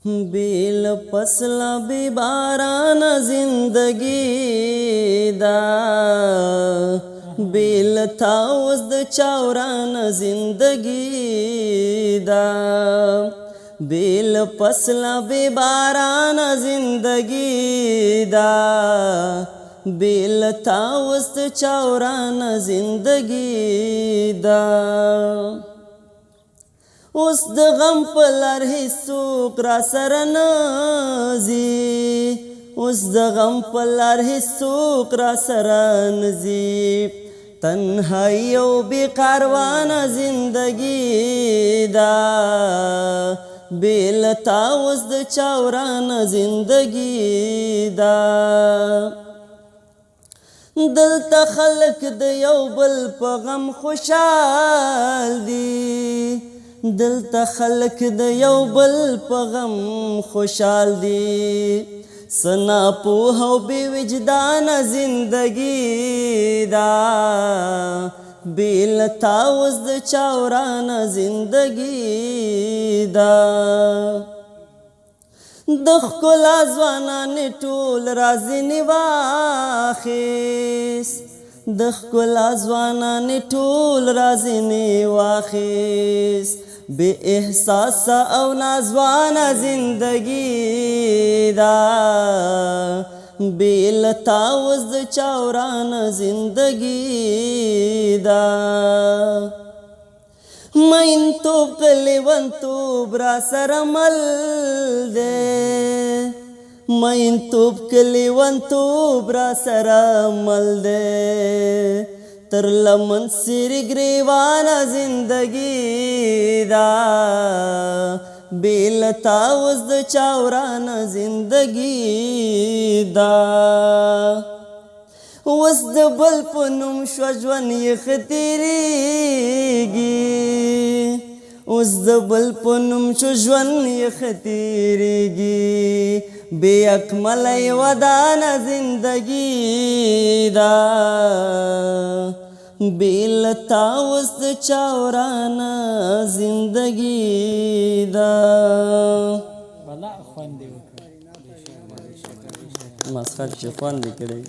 بیل پسلا بی باران زندگی دا بیل تاوز د چاوران زندگی دا بیل پسلا بی باران زندگی دا بیل تاوز د چاوران زندگی دا اوس د غم په لار هیڅوک را سره نځي اوس د غم په لار هیڅوک را سره نځي تنهایی او بې کاروانه زندګي ده بې له تا اوس د چا ورانه زندګي ده دلته خلک د یو بل په غم خوشحال دي دلته خلک د یو بل په غم خوشحال دي سنا پوه او بې وجدانه زندګي ده بې له تا اوس د چا ورانه زندګي ده د ښکلا ځوانانې ټول رازنې واخیست د ښکلا ځوانانې ټول رازنې واخیست بے احساس او نازوانه زندگی دا بے لتا اوس د چا ورانه زندگی دا مینتوب کلیوانتوب را سره مل دی مینتوب کلیوانتوب را سره مل دی تر لمن سری گریوانه زندگی دا بې له تا اوس د چا ورانه زندگی دا اوس د بل په نوم شوه ژوند یې ښه تېرېږي اوس د بل په نوم شو ژوند یې ښه تېرېږي بې اکمله یې ودانه زندګي ده بې له تا اوس د چا ورانه زندګي ده مسخر چې خوند یې کړی